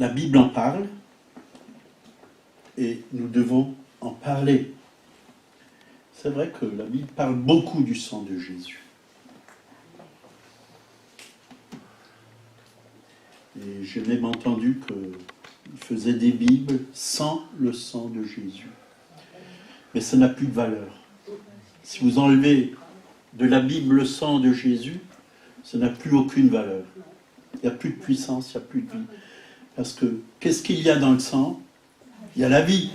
la Bible en parle et nous devons en parler. C'est vrai que la Bible parle beaucoup du sang de Jésus. Et j'ai même entendu qu'il faisait des Bibles sans le sang de Jésus. Mais ça n'a plus de valeur. Si vous enlevez de la Bible le sang de Jésus, ça n'a plus aucune valeur. Il n'y a plus de puissance, il n'y a plus de vie. Parce que, qu'est-ce qu'il y a dans le sang? Il y a la vie.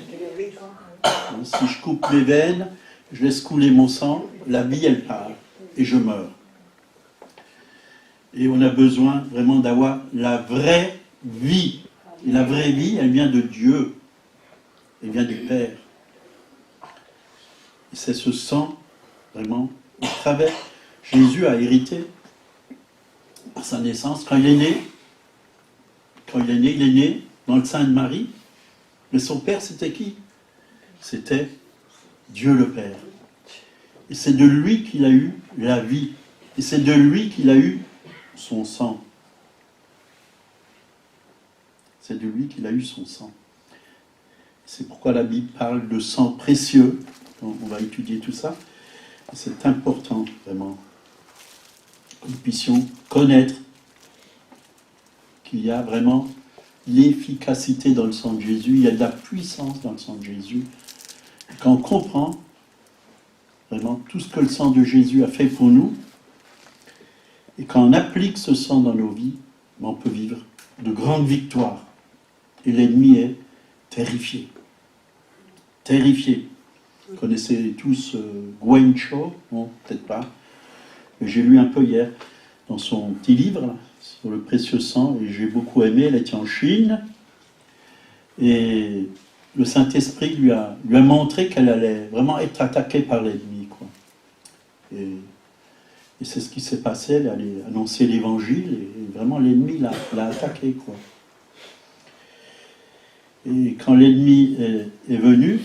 Si je coupe mes veines, je laisse couler mon sang, la vie, elle part. Et je meurs. Et on a besoin vraiment d'avoir la vraie vie. Et la vraie vie, elle vient de Dieu. Elle vient du Père. Et c'est ce sang, vraiment, au travers. Jésus a hérité à sa naissance. Quand il est né, il est né dans le sein de Marie. Mais son père, c'était qui? C'était Dieu le Père. Et c'est de lui qu'il a eu la vie. Et c'est de lui qu'il a eu son sang. C'est de lui qu'il a eu son sang. C'est pourquoi la Bible parle de sang précieux. Donc, on va étudier tout ça. C'est important, vraiment, que nous puissions connaître qu'il y a vraiment l'efficacité dans le sang de Jésus. Il y a de la puissance dans le sang de Jésus. Et quand on comprend vraiment tout ce que le sang de Jésus a fait pour nous, et quand on applique ce sang dans nos vies, on peut vivre de grandes victoires. Et l'ennemi est terrifié. Terrifié. Vous connaissez tous Gwen Cho? Non, peut-être pas. Mais j'ai lu un peu hier dans son petit livre là, sur le précieux sang, et j'ai beaucoup aimé. Elle était en Chine. Et le Saint-Esprit lui a montré qu'elle allait vraiment être attaquée par l'ennemi, quoi. Et c'est ce qui s'est passé. Elle allait annoncer l'évangile, et vraiment l'ennemi l'a attaquée, quoi. Et quand l'ennemi est venu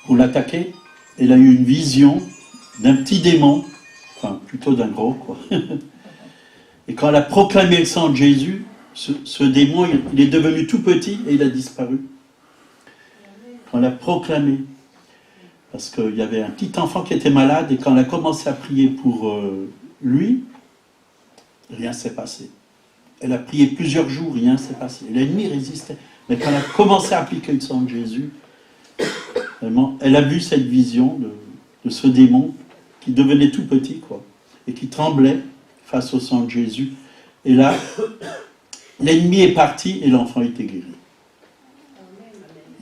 pour l'attaquer, elle a eu une vision d'un petit démon, enfin plutôt d'un gros, quoi. Et quand elle a proclamé le sang de Jésus, ce démon, il est devenu tout petit et il a disparu. Quand elle a proclamé, parce qu'il y avait un petit enfant qui était malade, et quand elle a commencé à prier pour lui, rien ne s'est passé. Elle a prié plusieurs jours, rien ne s'est passé. L'ennemi résistait. Mais quand elle a commencé à appliquer le sang de Jésus, vraiment, elle a vu cette vision de ce démon qui devenait tout petit, quoi, et qui tremblait face au sang de Jésus. Et là, l'ennemi est parti et l'enfant était guéri.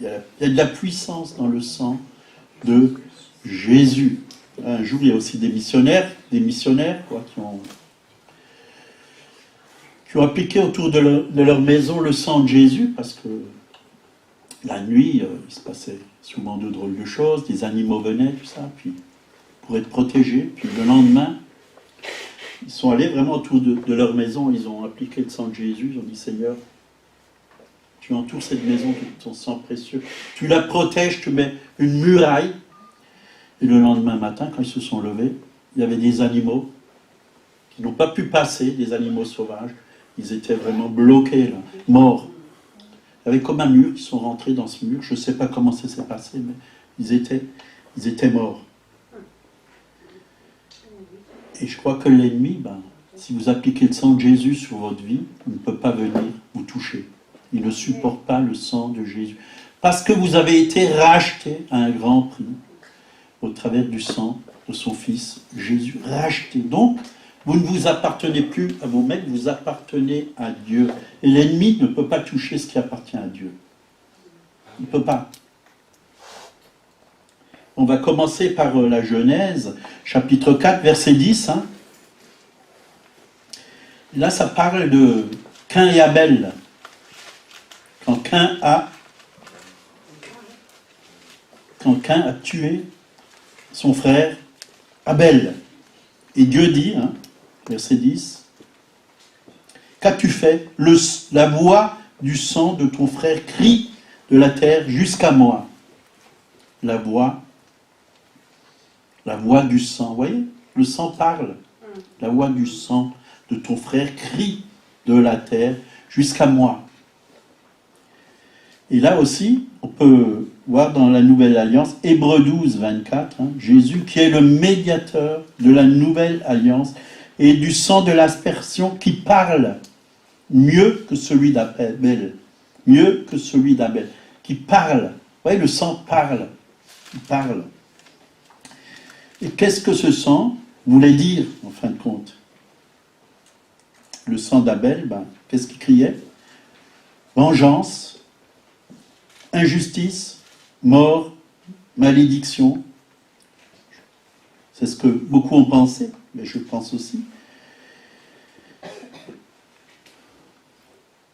Il y a de la puissance dans le sang de Jésus. Un jour, il y a aussi des missionnaires quoi, qui ont appliqué autour de leur maison le sang de Jésus, parce que la nuit, il se passait souvent de drôles de choses, des animaux venaient, tout ça, puis pour être protégés. Puis le lendemain, ils sont allés vraiment autour de leur maison, ils ont appliqué le sang de Jésus, ils ont dit: Seigneur, tu entoures cette maison de ton sang précieux, tu la protèges, tu mets une muraille. Et le lendemain matin, quand ils se sont levés, il y avait des animaux qui n'ont pas pu passer, des animaux sauvages. Ils étaient vraiment bloqués, là, morts. Il y avait comme un mur, ils sont rentrés dans ce mur. Je ne sais pas comment ça s'est passé, mais ils étaient morts. Et je crois que l'ennemi, si vous appliquez le sang de Jésus sur votre vie, il ne peut pas venir vous toucher. Il ne supporte pas le sang de Jésus. Parce que vous avez été racheté à un grand prix au travers du sang de son Fils Jésus. Racheté. Donc, vous ne vous appartenez plus à vous-même, vous appartenez à Dieu. Et l'ennemi ne peut pas toucher ce qui appartient à Dieu. Il ne peut pas. On va commencer par la Genèse, chapitre 4, verset 10. Là, ça parle de Caïn et Abel. Quand Caïn a tué son frère Abel. Et Dieu dit, verset 10, « Qu'as-tu fait? La voix du sang de ton frère crie de la terre jusqu'à moi. » La voix du sang. Vous voyez? Le sang parle. La voix du sang de ton frère crie de la terre jusqu'à moi. Et là aussi, on peut voir dans la Nouvelle Alliance, Hébreux 12, 24, Jésus qui est le médiateur de la Nouvelle Alliance et du sang de l'aspersion qui parle mieux que celui d'Abel. Mieux que celui d'Abel. Qui parle. Vous voyez, le sang parle. Il parle. Et qu'est-ce que ce sang voulait dire, en fin de compte? Le sang d'Abel, qu'est-ce qu'il criait? Vengeance, injustice, mort, malédiction. C'est ce que beaucoup ont pensé, mais je pense aussi.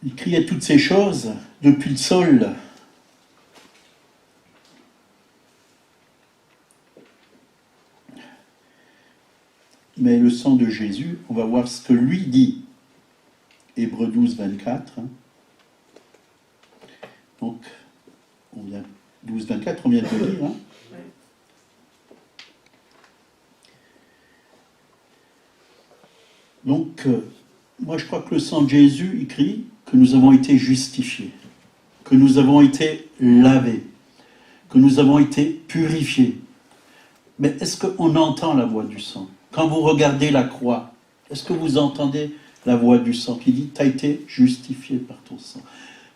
Il criait toutes ces choses depuis le sol. Mais le sang de Jésus, on va voir ce que lui dit. Hébreux 12, 24. Donc, 12, 24, on vient de le lire. Donc, moi je crois que le sang de Jésus, il crie que nous avons été justifiés, que nous avons été lavés, que nous avons été purifiés. Mais est-ce qu'on entend la voix du sang? Quand vous regardez la croix, est-ce que vous entendez la voix du sang qui dit « Tu as été justifié par ton sang,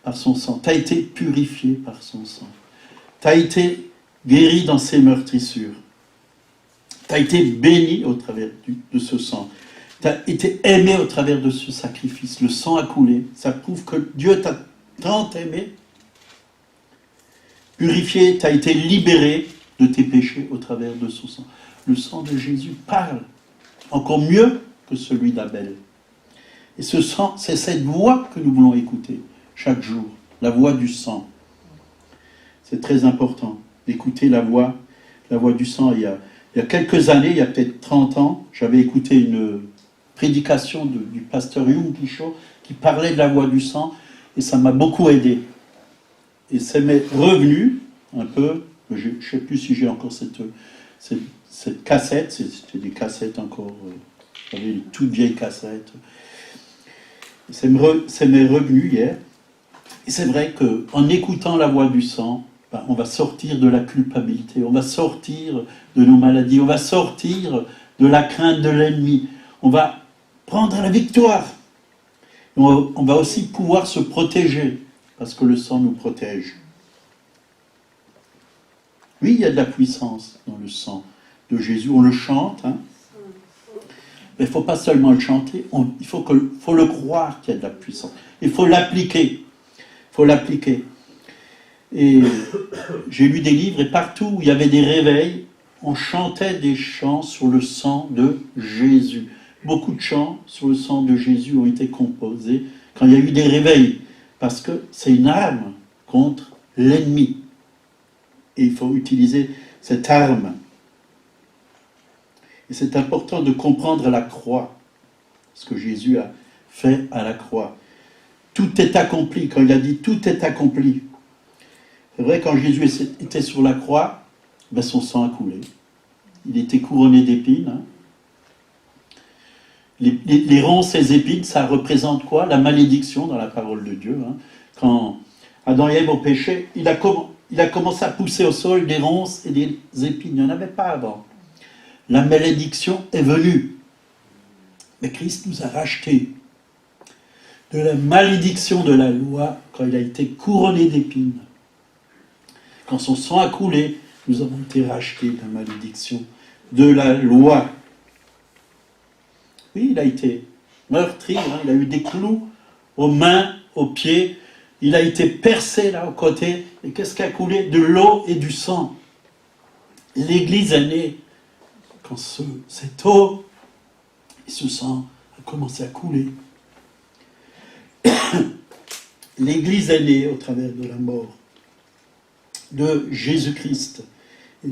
par son sang, tu as été purifié par son sang, tu as été guéri dans ses meurtrissures, tu as été béni au travers de ce sang, tu as été aimé au travers de ce sacrifice, le sang a coulé, ça prouve que Dieu t'a tant aimé, purifié, tu as été libéré de tes péchés au travers de son sang. » Le sang de Jésus parle encore mieux que celui d'Abel. Et ce sang, c'est cette voix que nous voulons écouter chaque jour, la voix du sang. C'est très important d'écouter la voix du sang. Il y a quelques années, il y a peut-être 30 ans, j'avais écouté une prédication du pasteur Yung Kisho qui parlait de la voix du sang et ça m'a beaucoup aidé. Et ça m'est revenu un peu, je ne sais plus si j'ai encore cette cassette, c'était des cassettes encore, j'avais une toute vieille cassette. Ça m'est revenu hier. Et c'est vrai qu'en écoutant la voix du sang, on va sortir de la culpabilité, on va sortir de nos maladies, on va sortir de la crainte de l'ennemi, on va prendre la victoire. On va aussi pouvoir se protéger, parce que le sang nous protège. Oui, il y a de la puissance dans le sang de Jésus, on le chante, mais il ne faut pas seulement le chanter, il faut le croire qu'il y a de la puissance. Il faut l'appliquer. Et j'ai lu des livres, et partout où il y avait des réveils, on chantait des chants sur le sang de Jésus. Beaucoup de chants sur le sang de Jésus ont été composés quand il y a eu des réveils, parce que c'est une arme contre l'ennemi. Et il faut utiliser cette arme. Et c'est important de comprendre la croix, ce que Jésus a fait à la croix. Tout est accompli, quand il a dit « tout est accompli ». C'est vrai, quand Jésus était sur la croix, son sang a coulé. Il était couronné d'épines. Les ronces et les épines, ça représente quoi? La malédiction dans la parole de Dieu. Quand Adam et Ève ont péché, il a commencé à pousser au sol des ronces et des épines. Il n'y en avait pas avant. La malédiction est venue. Mais Christ nous a rachetés de la malédiction de la loi quand il a été couronné d'épines. Quand son sang a coulé, nous avons été rachetés de la malédiction de la loi. Oui, il a été meurtri, il a eu des clous aux mains, aux pieds, il a été percé là au côté. Et qu'est-ce qui a coulé? De l'eau et du sang. L'Église est née quand cette eau et ce sang a commencé à couler. L'Église est née au travers de la mort de Jésus-Christ. Et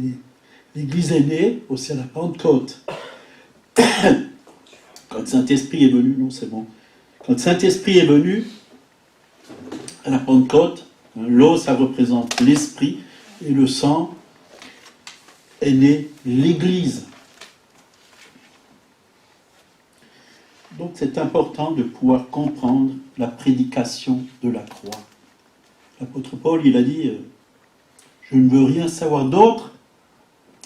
l'Église est née aussi à la Pentecôte. Quand le Saint-Esprit est venu, non, c'est bon. Quand le Saint-Esprit est venu à la Pentecôte, l'eau, ça représente l'Esprit, et le sang est né l'Église. Donc c'est important de pouvoir comprendre la prédication de la croix. l'apôtre Paul, il a dit, je ne veux rien savoir d'autre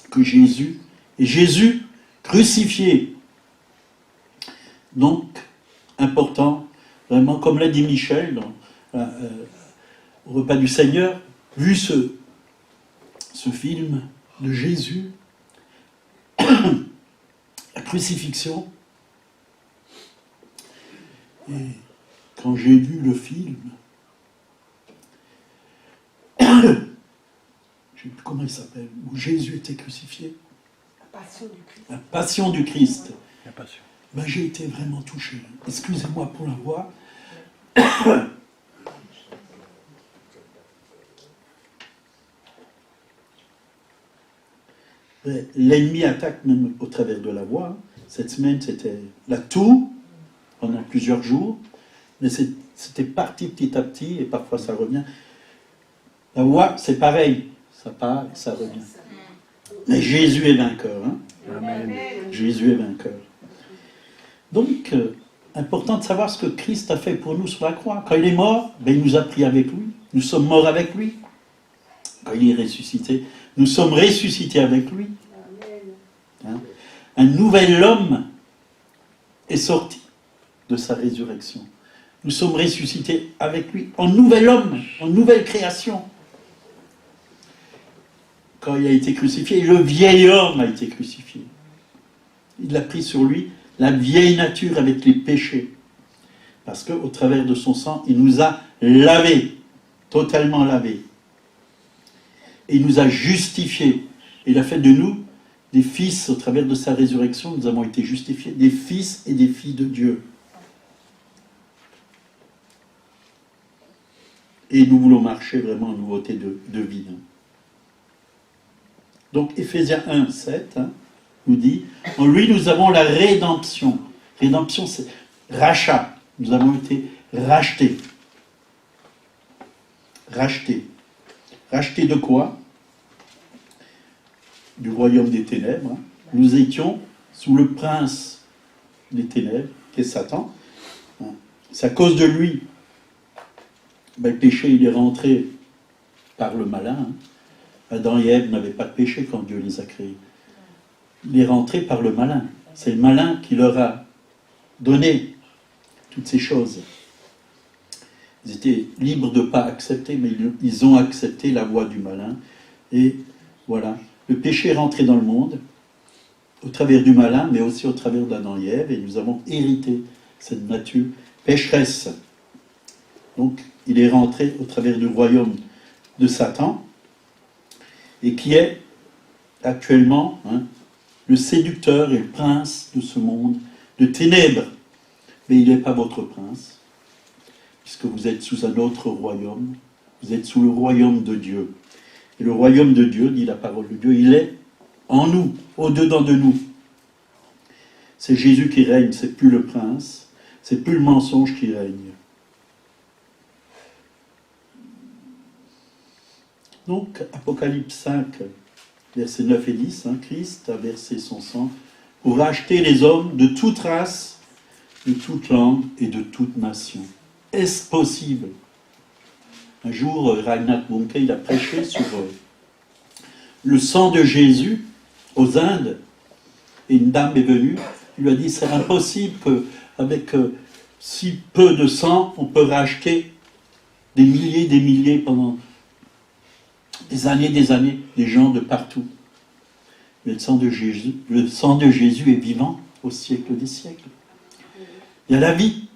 que Jésus, et Jésus crucifié. Donc, important, vraiment, comme l'a dit Michel, au repas du Seigneur, vu ce film de Jésus, la crucifixion, et quand j'ai vu le film, je ne sais plus comment il s'appelle, où Jésus était crucifié. La passion du Christ. La passion du Christ. La passion. Ben, j'ai été vraiment touché. Excusez-moi pour la voix. L'ennemi attaque même au travers de la voix. Cette semaine, c'était la toux pendant plusieurs jours. Mais c'était parti petit à petit et parfois ça revient. La voix, c'est pareil. Ça part et ça revient. Mais Jésus est vainqueur. Hein? Amen. Jésus est vainqueur. Donc, important de savoir ce que Christ a fait pour nous sur la croix. Quand il est mort, ben, il nous a pris avec lui. Nous sommes morts avec lui. Quand il est ressuscité, nous sommes ressuscités avec lui. Hein? Un nouvel homme est sorti de sa résurrection. Nous sommes ressuscités avec lui en nouvel homme, en nouvelle création. Quand il a été crucifié, le vieil homme a été crucifié. Il a pris sur lui la vieille nature avec les péchés. Parce qu'au travers de son sang, il nous a lavés, totalement lavés. Et il nous a justifiés. Il a fait de nous des fils, au travers de sa résurrection, nous avons été justifiés, des fils et des filles de Dieu. Et nous voulons marcher vraiment en nouveauté de vie. Donc, Éphésiens 1, 7 nous dit, en lui nous avons la rédemption. Rédemption, c'est rachat. Nous avons été rachetés. Rachetés. Rachetés de quoi? Du royaume des ténèbres. Nous étions sous le prince des ténèbres, qui est Satan. C'est à cause de lui. Ben, le péché, il est rentré par le malin. Adam et Ève n'avaient pas de péché quand Dieu les a créés. Il est rentré par le malin. C'est le malin qui leur a donné toutes ces choses. Ils étaient libres de ne pas accepter, mais ils ont accepté la voie du malin. Et voilà, le péché est rentré dans le monde, au travers du malin, mais aussi au travers d'Adam et Ève, et nous avons hérité cette nature pécheresse. Donc, il est rentré au travers du royaume de Satan, et qui est actuellement le séducteur et le prince de ce monde de ténèbres. Mais il n'est pas votre prince, puisque vous êtes sous un autre royaume, vous êtes sous le royaume de Dieu. Et le royaume de Dieu, dit la parole de Dieu, il est en nous, au-dedans de nous. C'est Jésus qui règne, c'est plus le prince, c'est plus le mensonge qui règne. Donc, Apocalypse 5, versets 9 et 10, Christ a versé son sang pour racheter les hommes de toute race, de toute langue et de toute nation. Est-ce possible? Un jour, Reinhard Bonnke, il a prêché sur le sang de Jésus aux Indes, et une dame est venue, il lui a dit, c'est impossible qu'avec si peu de sang, on peut racheter des milliers pendant des années, des gens de partout. Mais le sang de Jésus est vivant au siècle des siècles. Il y a la vie.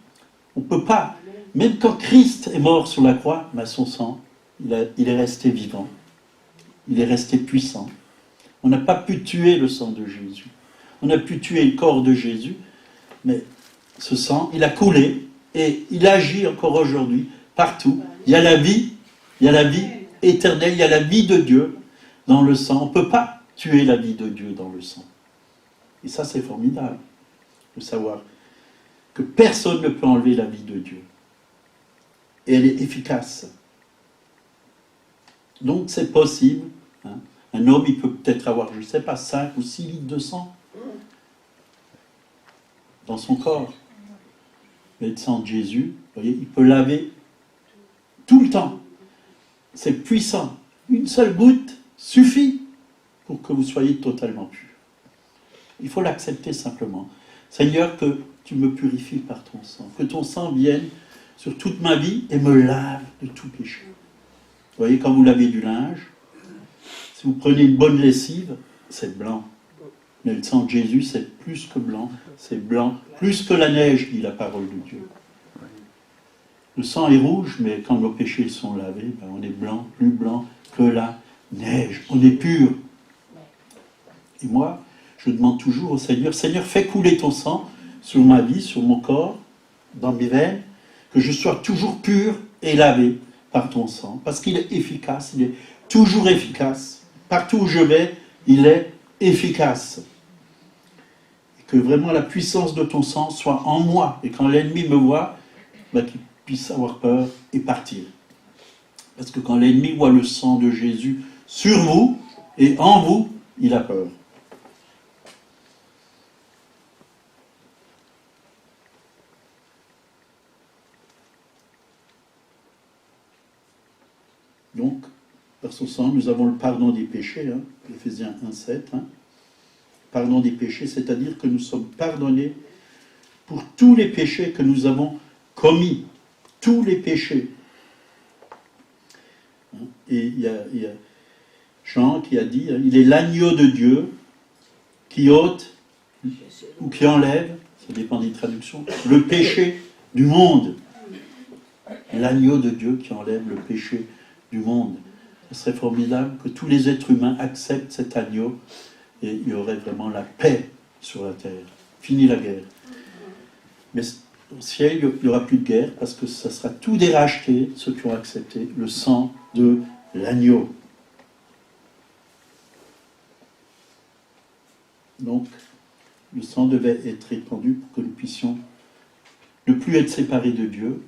On ne peut pas. Même quand Christ est mort sur la croix, son sang, il est resté vivant. Il est resté puissant. On n'a pas pu tuer le sang de Jésus. On a pu tuer le corps de Jésus, mais ce sang, il a coulé et il agit encore aujourd'hui, partout. Il y a la vie éternelle, il y a la vie de Dieu dans le sang. On ne peut pas tuer la vie de Dieu dans le sang. Et ça, c'est formidable de savoir que personne ne peut enlever la vie de Dieu. Et elle est efficace. Donc, c'est possible. Un homme, il peut peut-être avoir, je ne sais pas, 5 ou 6 litres de sang dans son corps. Mais le sang de Jésus, vous voyez, il peut laver tout le temps. c'est puissant. Une seule goutte suffit pour que vous soyez totalement pur. Il faut l'accepter simplement. Seigneur, que tu me purifies par ton sang, que ton sang vienne sur toute ma vie et me lave de tout péché. Vous voyez, quand vous lavez du linge, si vous prenez une bonne lessive, c'est blanc. Mais le sang de Jésus, c'est plus que blanc, c'est blanc, plus que la neige, dit la parole de Dieu. Le sang est rouge, mais quand nos péchés sont lavés, ben on est blanc, plus blanc que la neige. On est pur. Et moi, je demande toujours au Seigneur, Seigneur, fais couler ton sang sur ma vie, sur mon corps, dans mes veines, que je sois toujours pur et lavé par ton sang. Parce qu'il est efficace, il est toujours efficace. Partout où je vais, il est efficace. Et que vraiment la puissance de ton sang soit en moi. Et quand l'ennemi me voit, ben, qu'il puisse avoir peur et partir. Parce que quand l'ennemi voit le sang de Jésus sur vous et en vous, il a peur. Donc, par son sang, nous avons le pardon des péchés, Éphésiens 1,7. Pardon des péchés, c'est-à-dire que nous sommes pardonnés pour tous les péchés que nous avons commis. Tous les péchés. Et il y a Jean qui a dit, il est l'agneau de Dieu qui ôte ou qui enlève, ça dépend des traductions, le péché du monde. L'agneau de Dieu qui enlève le péché du monde. Ce serait formidable que tous les êtres humains acceptent cet agneau et il y aurait vraiment la paix sur la terre. Fini la guerre. Mais au ciel, il n'y aura plus de guerre parce que ça sera tout des rachetés, ceux qui ont accepté le sang de l'agneau. Donc, le sang devait être répandu pour que nous puissions ne plus être séparés de Dieu,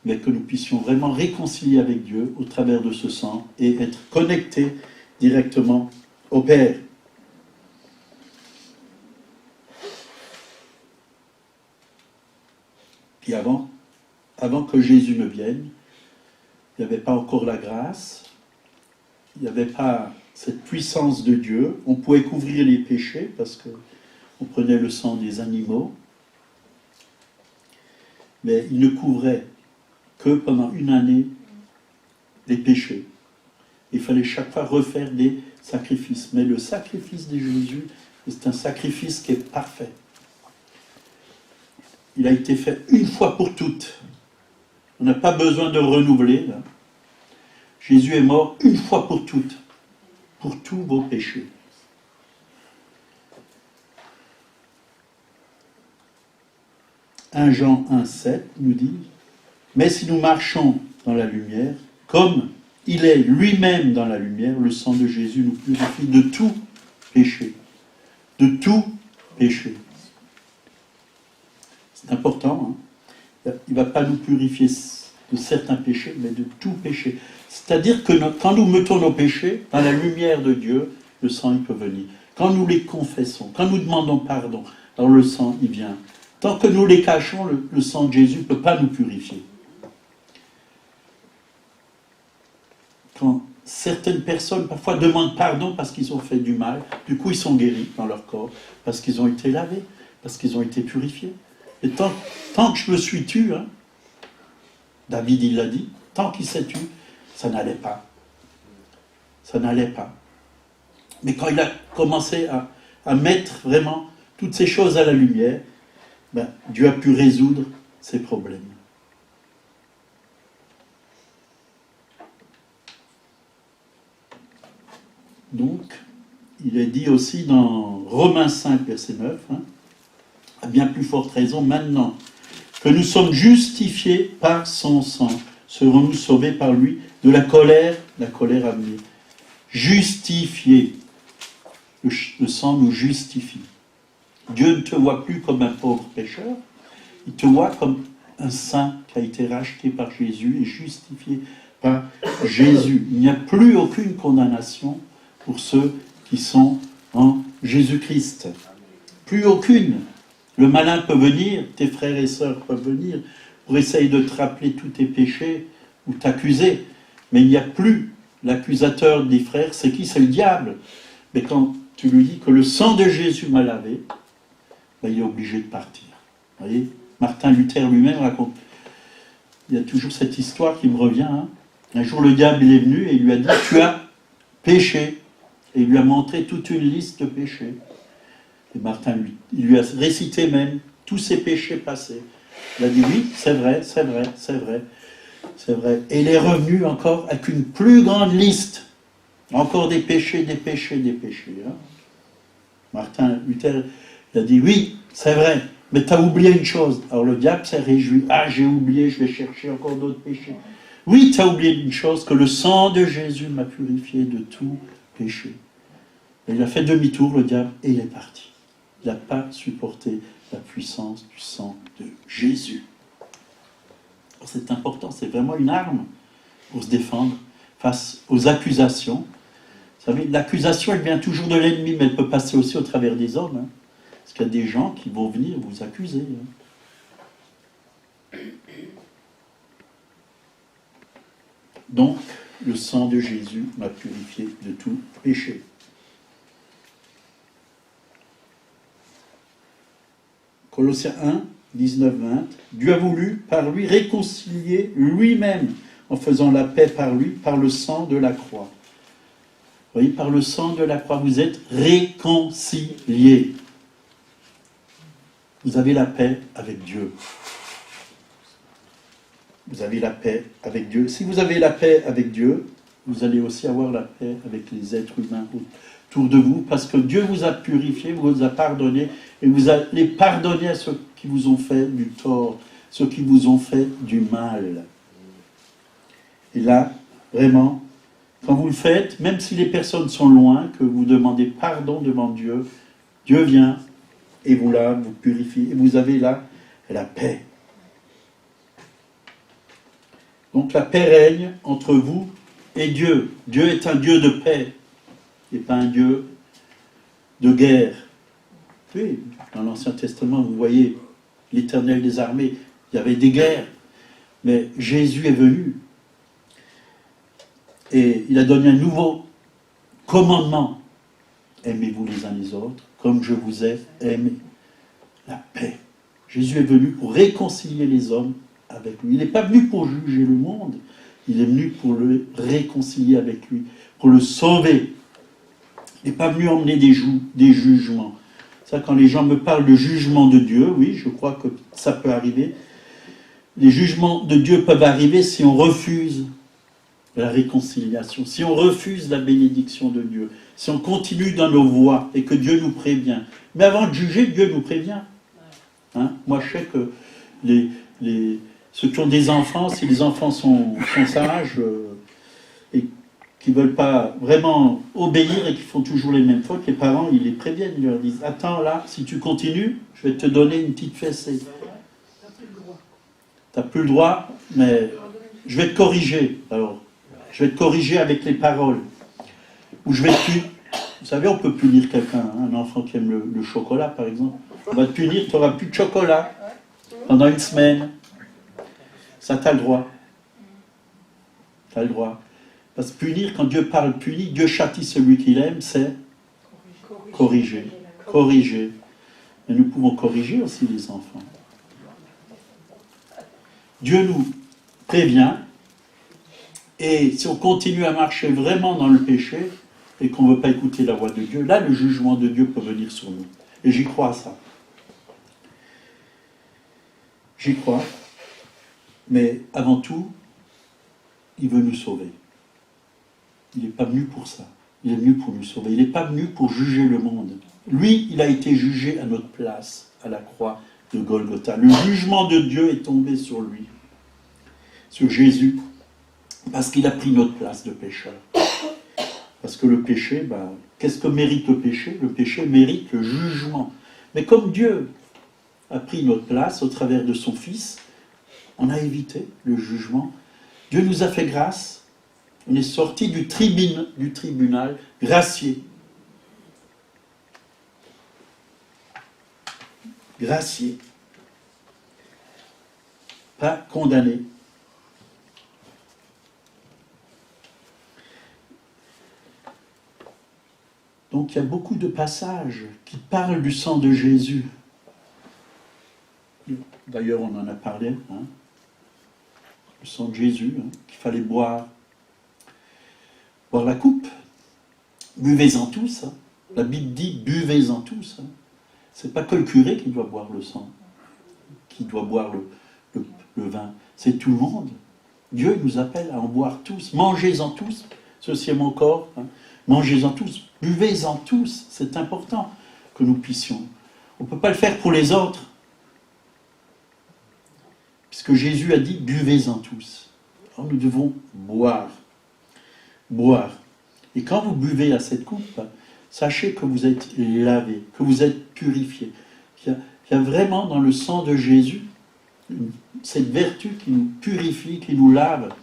mais que nous puissions vraiment réconcilier avec Dieu au travers de ce sang et être connectés directement au Père. Puis avant que Jésus ne vienne, il n'y avait pas encore la grâce, il n'y avait pas cette puissance de Dieu. On pouvait couvrir les péchés parce qu'on prenait le sang des animaux, mais il ne couvrait que pendant une année les péchés. Il fallait chaque fois refaire des sacrifices. Mais le sacrifice de Jésus, c'est un sacrifice qui est parfait. Il a été fait une fois pour toutes. On n'a pas besoin de renouveler. Là. Jésus est mort une fois pour toutes, pour tous vos péchés. « 1 Jean 1,7 nous dit « Mais si nous marchons dans la lumière, comme il est lui-même dans la lumière, le sang de Jésus nous purifie de tout péché. » De tout péché. C'est important. Il ne va pas nous purifier de certains péchés, mais de tout péché. C'est-à-dire que quand nous mettons nos péchés dans la lumière de Dieu, le sang il peut venir. Quand nous les confessons, quand nous demandons pardon, alors le sang il vient. Tant que nous les cachons, le sang de Jésus ne peut pas nous purifier. Quand certaines personnes parfois demandent pardon parce qu'ils ont fait du mal, du coup ils sont guéris dans leur corps, parce qu'ils ont été lavés, parce qu'ils ont été purifiés. Et tant que je me suis tu, David il l'a dit, tant qu'il s'est tu, ça n'allait pas. Ça n'allait pas. Mais quand il a commencé à mettre vraiment toutes ces choses à la lumière, Dieu a pu résoudre ses problèmes. Donc, il est dit aussi dans Romains 5, verset 9, à bien plus forte raison, maintenant que nous sommes justifiés par son sang, serons-nous sauvés par lui de la colère à venir. Justifiés. Le sang nous justifie. Dieu ne te voit plus comme un pauvre pécheur, il te voit comme un saint qui a été racheté par Jésus et justifié par Jésus. Il n'y a plus aucune condamnation pour ceux qui sont en Jésus-Christ. Plus aucune. Le malin peut venir, tes frères et sœurs peuvent venir pour essayer de te rappeler tous tes péchés ou t'accuser. Mais il n'y a plus l'accusateur des frères. C'est qui? C'est le diable. Mais quand tu lui dis que le sang de Jésus m'a lavé, ben, il est obligé de partir. Vous voyez, Martin Luther lui-même raconte. Il y a toujours cette histoire qui me revient. Hein. Un jour, le diable il est venu et il lui a dit « Tu as péché ». Et il lui a montré toute une liste de péchés. Et Martin, il lui a récité même tous ses péchés passés. Il a dit « Oui, c'est vrai, c'est vrai, c'est vrai, c'est vrai ». Et il est revenu encore avec une plus grande liste. Encore des péchés, des péchés, des péchés. Hein. Martin Luther, il a dit « Oui, c'est vrai, mais tu as oublié une chose ». Alors le diable s'est réjoui. « Ah, j'ai oublié, je vais chercher encore d'autres péchés ». Oui, tu as oublié une chose, que le sang de Jésus m'a purifié de tout péché. Et il a fait demi-tour, le diable, et il est parti. Il n'a pas supporté la puissance du sang de Jésus. C'est important, c'est vraiment une arme pour se défendre face aux accusations. Vous savez, l'accusation, elle vient toujours de l'ennemi, mais elle peut passer aussi au travers des hommes. Hein, parce qu'il y a des gens qui vont venir vous accuser. Hein. Donc, le sang de Jésus m'a purifié de tout péché. Colossiens 1, 19-20. Dieu a voulu par lui réconcilier lui-même en faisant la paix par lui, par le sang de la croix. Vous voyez, par le sang de la croix, vous êtes réconciliés. Vous avez la paix avec Dieu. Vous avez la paix avec Dieu. Si vous avez la paix avec Dieu, vous allez aussi avoir la paix avec les êtres humains autour de vous, parce que Dieu vous a purifié, vous a pardonné, et vous allez pardonner à ceux qui vous ont fait du tort, ceux qui vous ont fait du mal. Et là, vraiment, quand vous le faites, même si les personnes sont loin, que vous demandez pardon devant Dieu, Dieu vient et vous lave, vous purifie, et vous avez là la paix. Donc la paix règne entre vous et Dieu. Dieu est un Dieu de paix, et pas un Dieu de guerre. Oui, dans l'Ancien Testament, vous voyez, l'Éternel des armées, il y avait des guerres, mais Jésus est venu. Et il a donné un nouveau commandement. Aimez-vous les uns les autres, comme je vous ai aimé. La paix. Jésus est venu pour réconcilier les hommes avec lui. Il n'est pas venu pour juger le monde, il est venu pour le réconcilier avec lui, pour le sauver. Il n'est pas venu emmener des jugements. Ça, quand les gens me parlent de jugement de Dieu, oui, je crois que ça peut arriver. Les jugements de Dieu peuvent arriver si on refuse la réconciliation, si on refuse la bénédiction de Dieu, si on continue dans nos voies et que Dieu nous prévient. Mais avant de juger, Dieu nous prévient. Hein? Moi, je sais que ceux qui ont des enfants, si les enfants sont sages et qui ne veulent pas vraiment obéir et qui font toujours les mêmes fautes, les parents, ils les préviennent, ils leur disent « Attends, là, si tu continues, je vais te donner une petite fessée. » Tu n'as plus le droit, mais je vais te corriger. Alors, je vais te corriger avec les paroles. Ou je vais te punir. Vous savez, on peut punir quelqu'un, hein, un enfant qui aime le chocolat, par exemple. On va te punir, tu n'auras plus de chocolat pendant une semaine. Ça, tu as le droit. Tu as le droit. Parce que punir, quand Dieu parle punir, Dieu châtie celui qu'il aime, c'est corriger. Corriger. Mais nous pouvons corriger aussi les enfants. Dieu nous prévient, et si on continue à marcher vraiment dans le péché, et qu'on ne veut pas écouter la voix de Dieu, là, le jugement de Dieu peut venir sur nous. Et j'y crois à ça. J'y crois. Mais avant tout, il veut nous sauver. Il n'est pas venu pour ça. Il est venu pour nous sauver. Il n'est pas venu pour juger le monde. Lui, il a été jugé à notre place, à la croix de Golgotha. Le jugement de Dieu est tombé sur lui, sur Jésus, parce qu'il a pris notre place de pécheur. Parce que le péché, qu'est-ce que mérite le péché? Le péché mérite le jugement. Mais comme Dieu a pris notre place au travers de son Fils, on a évité le jugement. Dieu nous a fait grâce. On est sorti du tribunal gracié. Gracié. Pas condamné. Donc il y a beaucoup de passages qui parlent du sang de Jésus. D'ailleurs, on en a parlé, hein, le sang de Jésus, hein, qu'il fallait boire. Boire la coupe, buvez-en tous. Hein. La Bible dit buvez-en tous. Hein. C'est pas que le curé qui doit boire le sang, qui doit boire le vin. C'est tout le monde. Dieu nous appelle à en boire tous. Mangez-en tous. Ceci est mon corps. Hein. Mangez-en tous. Buvez-en tous. C'est important que nous puissions. On ne peut pas le faire pour les autres. Puisque Jésus a dit buvez-en tous. Alors nous devons boire. Boire. Et quand vous buvez à cette coupe, sachez que vous êtes lavé, que vous êtes purifié. Il y a vraiment dans le sang de Jésus cette vertu qui nous purifie, qui nous lave.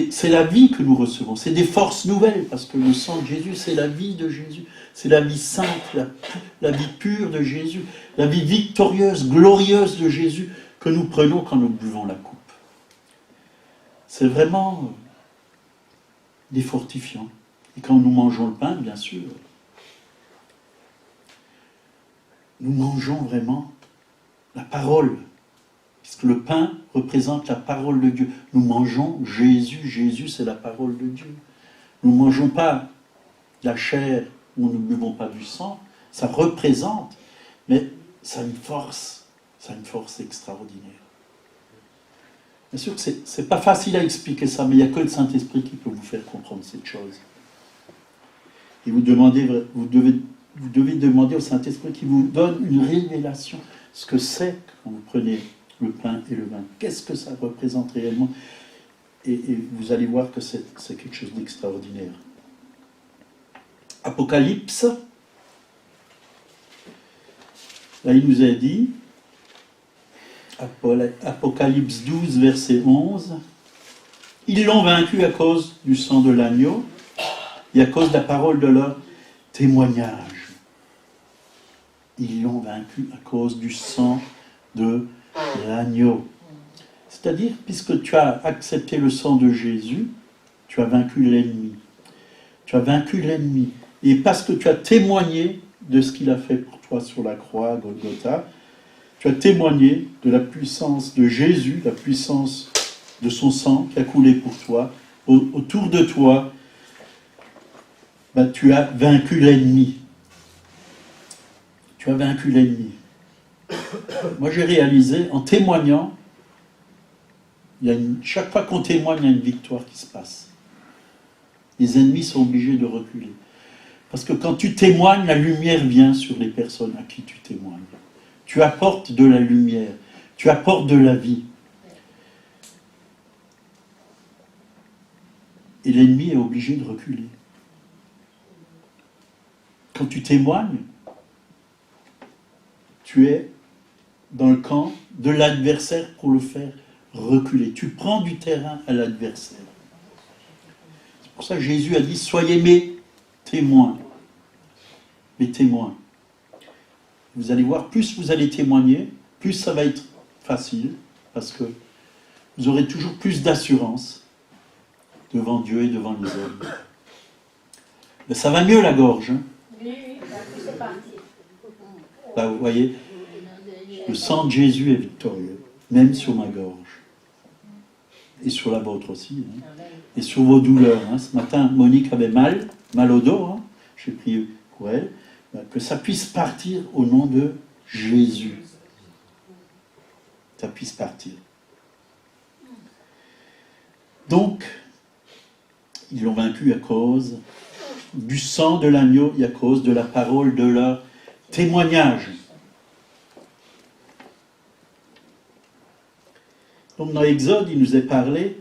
C'est la vie que nous recevons. C'est des forces nouvelles, parce que le sang de Jésus, c'est la vie de Jésus. C'est la vie sainte, la vie pure de Jésus, la vie victorieuse, glorieuse de Jésus que nous prenons quand nous buvons la coupe. C'est vraiment des fortifiants. Et quand nous mangeons le pain, bien sûr, nous mangeons vraiment la parole. Puisque le pain représente la parole de Dieu. Nous mangeons Jésus. Jésus, c'est la parole de Dieu. Nous ne mangeons pas la chair ou nous ne buvons pas du sang. Ça représente, mais ça a une force. Ça a une force extraordinaire. Bien sûr que ce n'est pas facile à expliquer ça, mais il n'y a que le Saint-Esprit qui peut vous faire comprendre cette chose. Et vous devez demander au Saint-Esprit qui vous donne une révélation. Ce que c'est quand vous prenez le pain et le vin. Qu'est-ce que ça représente réellement? Et vous allez voir que c'est quelque chose d'extraordinaire. Apocalypse. Là, il nous a dit, Apocalypse 12, verset 11, « Ils l'ont vaincu à cause du sang de l'agneau et à cause de la parole de leur témoignage. » Ils l'ont vaincu à cause du sang de l'agneau. C'est-à-dire, puisque tu as accepté le sang de Jésus, tu as vaincu l'ennemi. Tu as vaincu l'ennemi. Et parce que tu as témoigné de ce qu'il a fait pour toi sur la croix, Golgotha, tu as témoigné de la puissance de Jésus, la puissance de son sang qui a coulé pour toi. Autour de toi, tu as vaincu l'ennemi. Tu as vaincu l'ennemi. Moi, j'ai réalisé, en témoignant, chaque fois qu'on témoigne, il y a une victoire qui se passe. Les ennemis sont obligés de reculer. Parce que quand tu témoignes, la lumière vient sur les personnes à qui tu témoignes. Tu apportes de la lumière, tu apportes de la vie. Et l'ennemi est obligé de reculer. Quand tu témoignes, tu es dans le camp de l'adversaire pour le faire reculer. Tu prends du terrain à l'adversaire. C'est pour ça que Jésus a dit, soyez mes témoins. Mes témoins. Vous allez voir, plus vous allez témoigner, plus ça va être facile, parce que vous aurez toujours plus d'assurance devant Dieu et devant les hommes. Mais ça va mieux la gorge. Hein? Oui, c'est parti. Là, vous voyez, le sang de Jésus est victorieux, même sur ma gorge. Et sur la vôtre aussi. Hein? Et sur vos douleurs. Hein? Ce matin, Monique avait mal au dos. Hein? J'ai prié pour elle. Que ça puisse partir au nom de Jésus. Ça puisse partir. Donc, ils l'ont vaincu à cause du sang de l'agneau et à cause de la parole de leur témoignage. Donc dans Exode, il nous est parlé,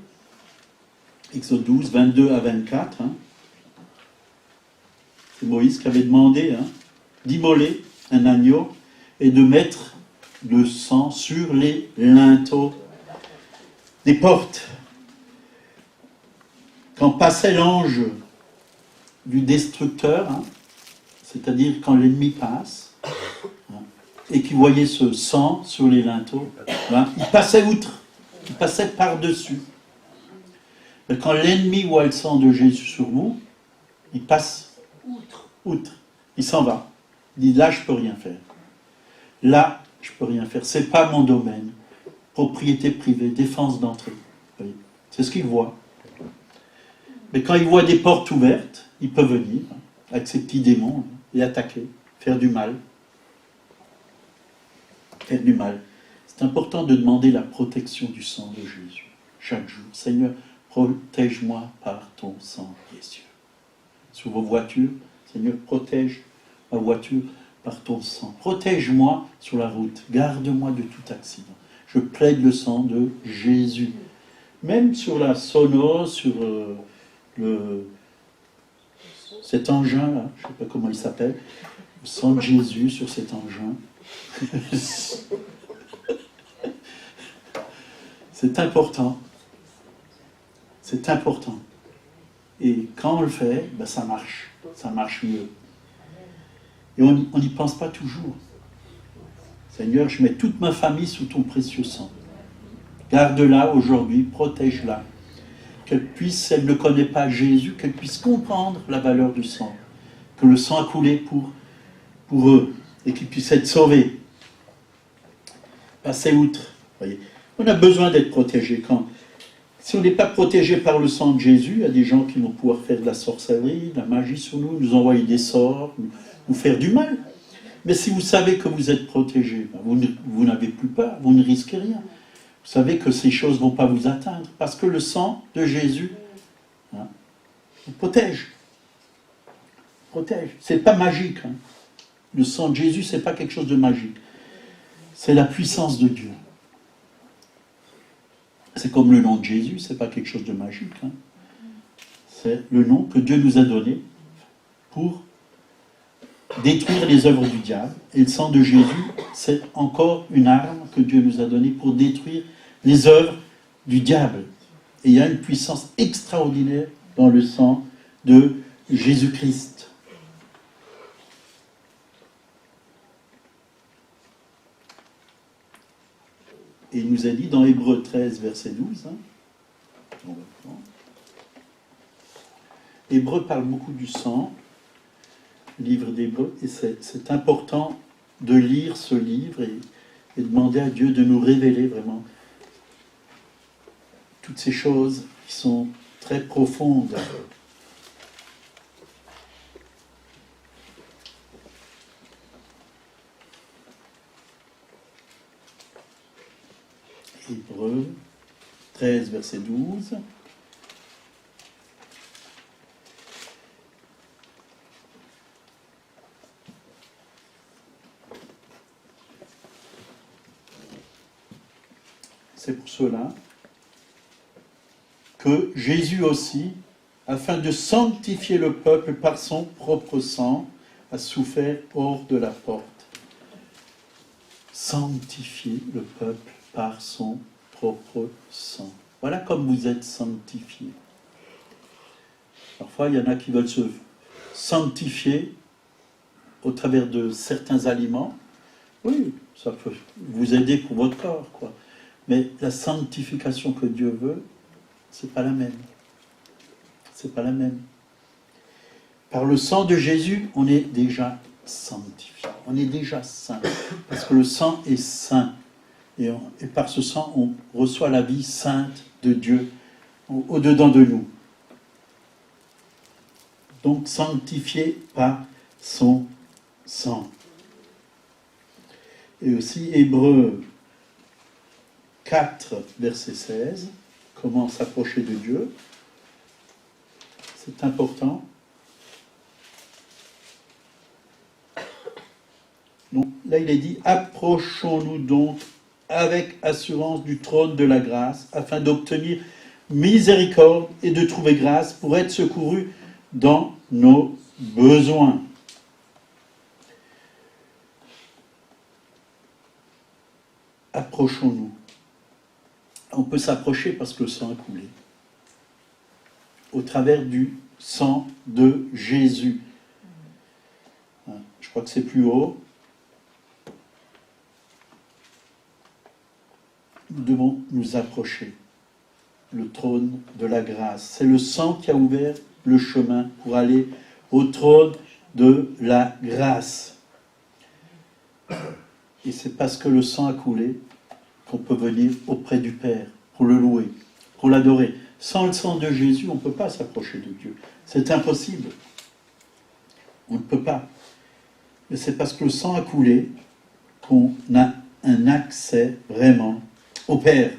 Exode 12, 22 à 24, hein, c'est Moïse qui avait demandé d'immoler un agneau et de mettre le sang sur les linteaux des portes. Quand passait l'ange du destructeur, hein, c'est-à-dire quand l'ennemi passe, hein, et qu'il voyait ce sang sur les linteaux, hein, il passait outre, il passait par-dessus. Mais quand l'ennemi voit le sang de Jésus sur vous, il passe Outre. Il s'en va. Il dit, là, je peux rien faire. Là, je peux rien faire. C'est pas mon domaine. Propriété privée, défense d'entrée. Oui. C'est ce qu'il voit. Mais quand il voit des portes ouvertes, il peut venir, avec ses petits démons, et attaquer, faire du mal. Faire du mal. C'est important de demander la protection du sang de Jésus, chaque jour. Seigneur, protège-moi par ton sang précieux. Sur vos voitures, Seigneur, protège ma voiture par ton sang. Protège-moi sur la route. Garde-moi de tout accident. Je plaide le sang de Jésus. Même sur la sono, sur cet engin-là, je ne sais pas comment il s'appelle, le sang de Jésus sur cet engin. C'est important. C'est important. Et quand on le fait, ben ça marche. Ça marche mieux. Et on n'y pense pas toujours. Seigneur, je mets toute ma famille sous ton précieux sang. Garde-la aujourd'hui, protège-la. Qu'elle puisse, si elle ne connaît pas Jésus, qu'elle puisse comprendre la valeur du sang. Que le sang a coulé pour eux. Et qu'ils puissent être sauvés. Passer outre. Voyez. On a besoin d'être protégé. Si on n'est pas protégé par le sang de Jésus, il y a des gens qui vont pouvoir faire de la sorcellerie, de la magie sur nous, nous envoyer des sorts, nous faire du mal. Mais si vous savez que vous êtes protégé, vous n'avez plus peur, vous ne risquez rien. Vous savez que ces choses ne vont pas vous atteindre, parce que le sang de Jésus vous protège. Protège. C'est pas magique. Le sang de Jésus, c'est pas quelque chose de magique. C'est la puissance de Dieu. C'est comme le nom de Jésus, c'est pas quelque chose de magique. C'est le nom que Dieu nous a donné pour détruire les œuvres du diable. Et le sang de Jésus, c'est encore une arme que Dieu nous a donnée pour détruire les œuvres du diable. Et il y a une puissance extraordinaire dans le sang de Jésus-Christ. Et il nous a dit dans Hébreux 13, verset 12, Hébreux parle beaucoup du sang, livre d'Hébreux, et c'est important de lire ce livre et demander à Dieu de nous révéler vraiment toutes ces choses qui sont très profondes. Hébreux 13, verset 12. C'est pour cela que Jésus aussi, afin de sanctifier le peuple par son propre sang, a souffert hors de la porte. Sanctifier le peuple par son propre sang. Voilà comme vous êtes sanctifiés. Parfois, il y en a qui veulent se sanctifier au travers de certains aliments. Oui, ça peut vous aider pour votre corps, quoi. Mais la sanctification que Dieu veut, c'est pas la même. C'est pas la même. Par le sang de Jésus, on est déjà sanctifié. On est déjà saint. Parce que le sang est saint. Et par ce sang, on reçoit la vie sainte de Dieu au-dedans de nous. Donc, sanctifié par son sang. Et aussi, Hébreux 4, verset 16, comment s'approcher de Dieu. C'est important. Donc, là, il est dit, approchons-nous donc avec assurance du trône de la grâce, afin d'obtenir miséricorde et de trouver grâce pour être secourus dans nos besoins. Approchons-nous. On peut s'approcher parce que le sang a coulé. Au travers du sang de Jésus. Je crois que c'est plus haut. Nous devons nous approcher. Le trône de la grâce. C'est le sang qui a ouvert le chemin pour aller au trône de la grâce. Et c'est parce que le sang a coulé qu'on peut venir auprès du Père pour le louer, pour l'adorer. Sans le sang de Jésus, on ne peut pas s'approcher de Dieu. C'est impossible. On ne peut pas. Mais c'est parce que le sang a coulé qu'on a un accès vraiment au Père.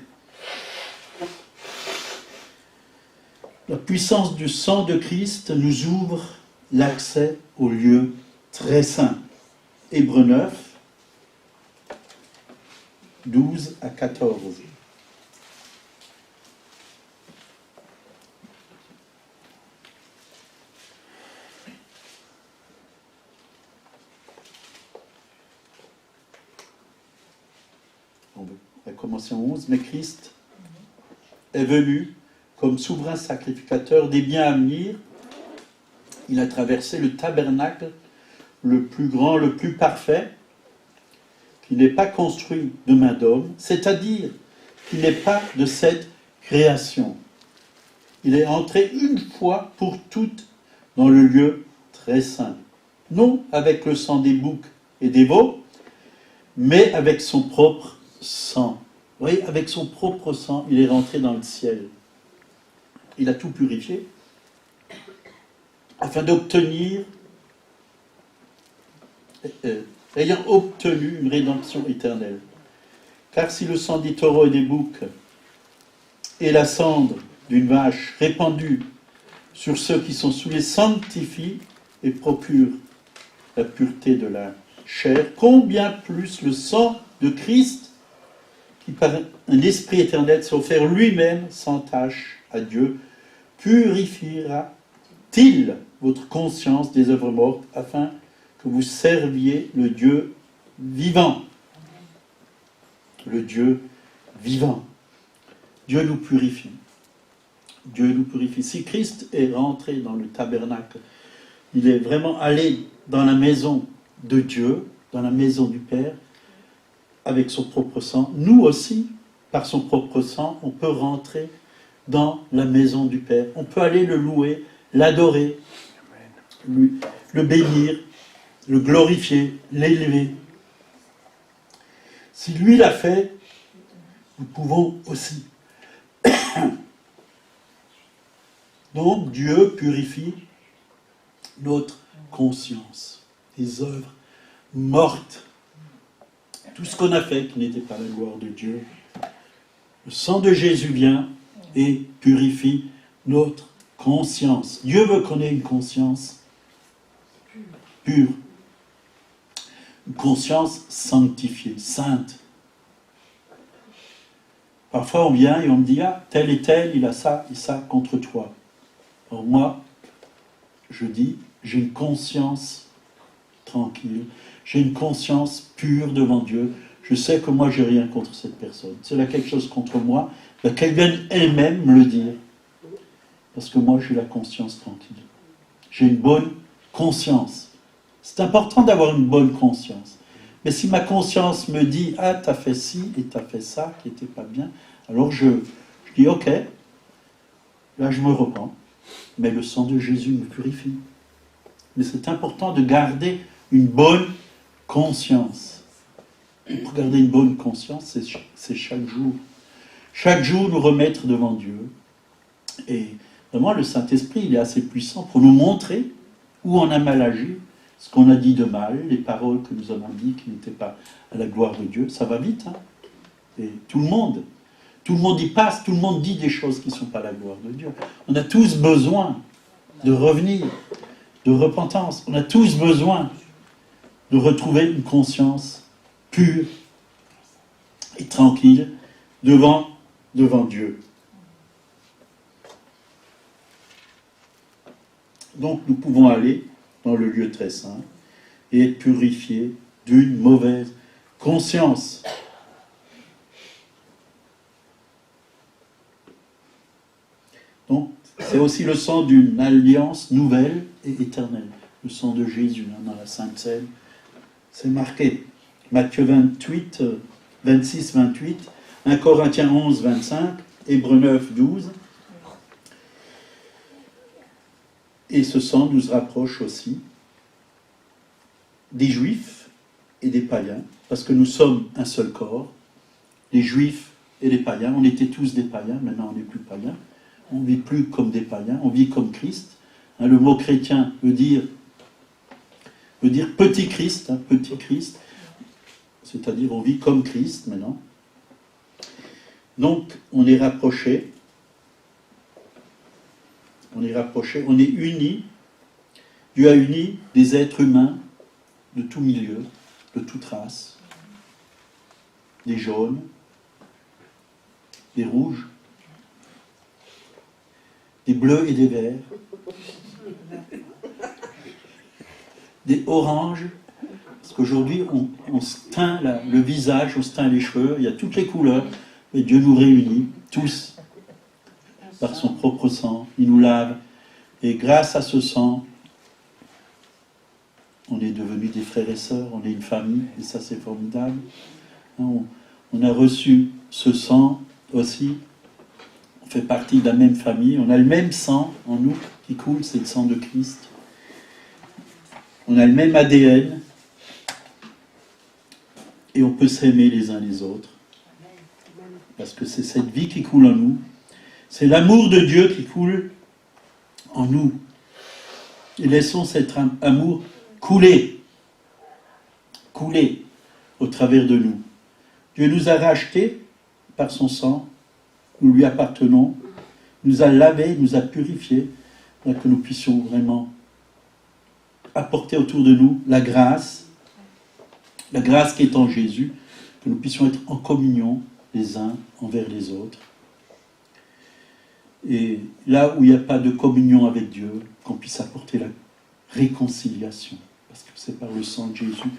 La puissance du sang de Christ nous ouvre l'accès au lieu très saint. Hébreux 9, 12 à 14. On va commencer en 11. Mais Christ est venu comme souverain sacrificateur des biens à venir. Il a traversé le tabernacle le plus grand, le plus parfait, qui n'est pas construit de main d'homme, c'est-à-dire qui n'est pas de cette création. Il est entré une fois pour toutes dans le lieu très saint, non avec le sang des boucs et des veaux, mais avec son propre sang. Vous voyez, avec son propre sang, il est rentré dans le ciel. Il a tout purifié, afin d'obtenir, ayant obtenu une rédemption éternelle. Car si le sang des taureaux et des boucs et la cendre d'une vache répandue sur ceux qui sont saoulés sanctifie et procure la pureté de la chair, combien plus le sang de Christ, qui par un esprit éternel s'est offert lui-même sans tache à Dieu, purifiera-t-il votre conscience des œuvres mortes, afin que vous serviez le Dieu vivant. Le Dieu vivant. Dieu nous purifie. Dieu nous purifie. Si Christ est rentré dans le tabernacle, il est vraiment allé dans la maison de Dieu, dans la maison du Père, avec son propre sang. Nous aussi, par son propre sang, on peut rentrer dans la maison du Père. On peut aller le louer, l'adorer, le bénir, le glorifier, l'élever. Si lui l'a fait, nous pouvons aussi. Donc Dieu purifie notre conscience, les œuvres mortes, tout ce qu'on a fait qui n'était pas la gloire de Dieu. Le sang de Jésus vient et purifie notre conscience. Dieu veut qu'on ait une conscience pure, une conscience sanctifiée, sainte. Parfois on vient et on me dit, ah, tel et tel, il a ça et ça contre toi. Alors moi, je dis, j'ai une conscience tranquille, j'ai une conscience pure devant Dieu. Je sais que moi, j'ai rien contre cette personne. Si elle a quelque chose contre moi, ben, qu'elle vienne elle-même me le dire. Parce que moi, j'ai la conscience tranquille. J'ai une bonne conscience. C'est important d'avoir une bonne conscience. Mais si ma conscience me dit, ah, t'as fait ci et t'as fait ça qui n'était pas bien, alors je dis, ok, là je me repens. Mais le sang de Jésus me purifie. Mais c'est important de garder une bonne conscience. Pour garder une bonne conscience, c'est chaque jour. Chaque jour, nous remettre devant Dieu. Et vraiment, le Saint-Esprit, il est assez puissant pour nous montrer où on a mal agi, ce qu'on a dit de mal, les paroles que nous avons dites qui n'étaient pas à la gloire de Dieu. Ça va vite, hein? Et tout le monde y passe, tout le monde dit des choses qui ne sont pas à la gloire de Dieu. On a tous besoin de revenir, de repentance. On a tous besoin de retrouver une conscience pure et tranquille devant Dieu. Donc nous pouvons aller dans le lieu très saint et être purifiés d'une mauvaise conscience. Donc c'est aussi le sang d'une alliance nouvelle et éternelle. Le sang de Jésus, hein, dans la Sainte Seine, c'est marqué. Matthieu 28, 26, 28, 1 Corinthiens 11, 25, Hébreux 9, 12. Et ce sang nous rapproche aussi des Juifs et des païens, parce que nous sommes un seul corps. Les Juifs et les païens, on était tous des païens, maintenant on n'est plus païens. On ne vit plus comme des païens, on vit comme Christ. Le mot chrétien veut dire petit Christ, petit Christ, c'est-à-dire on vit comme Christ maintenant. Donc on est rapprochés, on est unis. Dieu a uni des êtres humains de tout milieu, de toute race, des jaunes, des rouges, des bleus et des verts, des oranges, parce qu'aujourd'hui on se teint le visage, on se teint les cheveux, il y a toutes les couleurs, et Dieu nous réunit, tous, par son propre sang, il nous lave, et grâce à ce sang, on est devenus des frères et sœurs, on est une famille, et ça c'est formidable. On a reçu ce sang aussi, on fait partie de la même famille, on a le même sang en nous qui coule, c'est le sang de Christ. On a le même ADN, et on peut s'aimer les uns les autres. Parce que c'est cette vie qui coule en nous. C'est l'amour de Dieu qui coule en nous. Et laissons cet amour couler au travers de nous. Dieu nous a rachetés par son sang, nous lui appartenons, nous a lavés, nous a purifiés, pour que nous puissions vraiment apporter autour de nous la grâce qui est en Jésus, que nous puissions être en communion les uns envers les autres. Et là où il n'y a pas de communion avec Dieu, qu'on puisse apporter la réconciliation. Parce que c'est par le sang de Jésus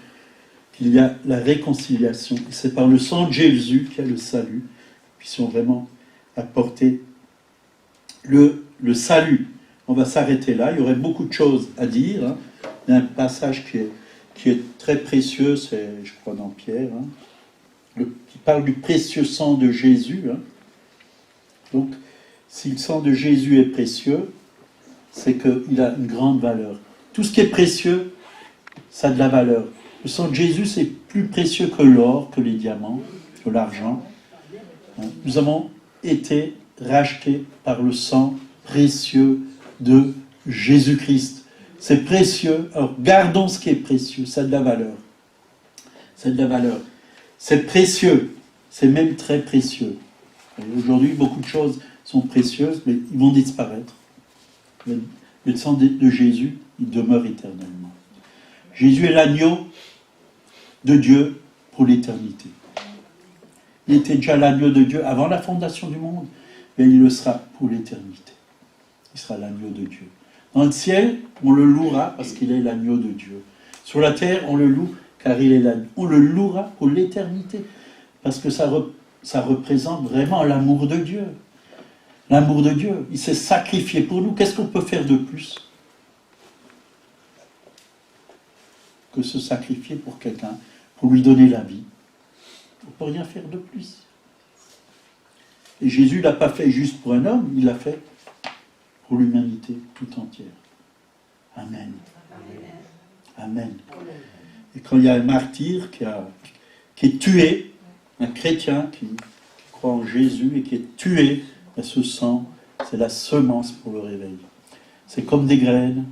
qu'il y a la réconciliation. Et c'est par le sang de Jésus qu'il y a le salut. Nous puissions vraiment apporter le salut. On va s'arrêter là. Il y aurait beaucoup de choses à dire. Il y a un passage qui est très précieux, c'est, je crois, dans Pierre, qui parle du précieux sang de Jésus. Donc, si le sang de Jésus est précieux, c'est qu'il a une grande valeur. Tout ce qui est précieux, ça a de la valeur. Le sang de Jésus, c'est plus précieux que l'or, que les diamants, que l'argent. Nous avons été rachetés par le sang précieux de Jésus-Christ. C'est précieux. Alors, gardons ce qui est précieux. Ça a de la valeur. Ça a de la valeur. C'est précieux. C'est même très précieux. Aujourd'hui, beaucoup de choses sont précieuses, mais ils vont disparaître. Mais le sang de Jésus, il demeure éternellement. Jésus est l'agneau de Dieu pour l'éternité. Il était déjà l'agneau de Dieu avant la fondation du monde, mais il le sera pour l'éternité. Il sera l'agneau de Dieu. Dans le ciel, on le louera parce qu'il est l'agneau de Dieu. Sur la terre, on le loue car il est l'agneau. On le louera pour l'éternité parce que ça représente vraiment l'amour de Dieu. L'amour de Dieu. Il s'est sacrifié pour nous. Qu'est-ce qu'on peut faire de plus que se sacrifier pour quelqu'un, pour lui donner la vie? On ne peut rien faire de plus. Et Jésus ne l'a pas fait juste pour un homme, il l'a fait pour l'humanité tout entière. Amen. Amen. Et quand il y a un martyr qui est tué, un chrétien qui croit en Jésus et qui est tué, ce sang, c'est la semence pour le réveil. C'est comme des graines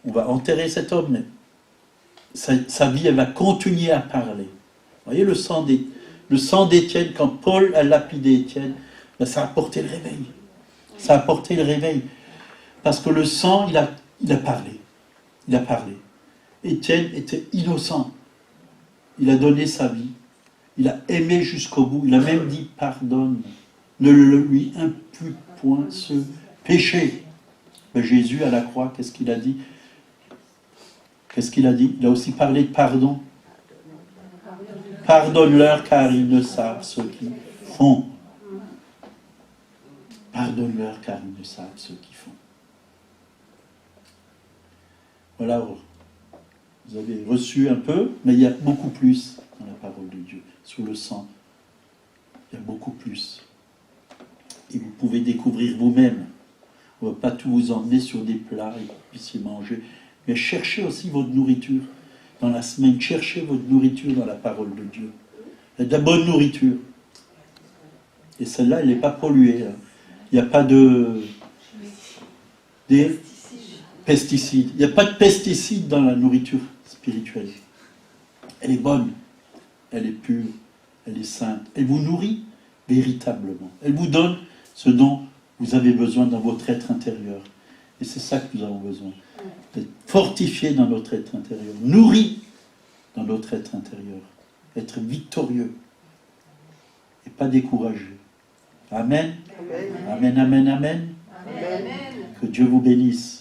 on va enterrer cet homme, mais sa vie, elle va continuer à parler. Vous voyez le sang d'Étienne, quand Paul a lapidé Étienne, ben ça a apporté le réveil. Ça a apporté le réveil. Parce que le sang, il a parlé. Il a parlé. Étienne était innocent. Il a donné sa vie. Il a aimé jusqu'au bout. Il a même dit pardonne. Ne lui impute point ce péché. Mais Jésus, à la croix, qu'est-ce qu'il a dit? Qu'est-ce qu'il a dit? Il a aussi parlé de pardon. Pardonne-leur car ils ne savent ce qu'ils font. Pardonne-leur car ils ne savent ce qu'ils font. Voilà, vous avez reçu un peu, mais il y a beaucoup plus dans la parole de Dieu. Sur le sang, il y a beaucoup plus. Et vous pouvez découvrir vous-même, On ne va pas tout vous emmener sur des plats et que vous puissiez manger. Mais cherchez aussi votre nourriture. Dans la semaine, cherchez votre nourriture dans la parole de Dieu. Il y a de la bonne nourriture. Et celle-là, elle n'est pas polluée. Hein. Il n'y a pas des pesticides. Il n'y a pas de pesticides dans la nourriture spirituelle. Elle est bonne. Elle est pure. Elle est sainte. Elle vous nourrit véritablement. Elle vous donne ce dont vous avez besoin dans votre être intérieur. Et c'est ça que nous avons besoin. D'être fortifiés dans notre être intérieur. Nourris dans notre être intérieur. Être victorieux. Et pas découragé. Amen. Amen, amen, amen. Amen. Que Dieu vous bénisse.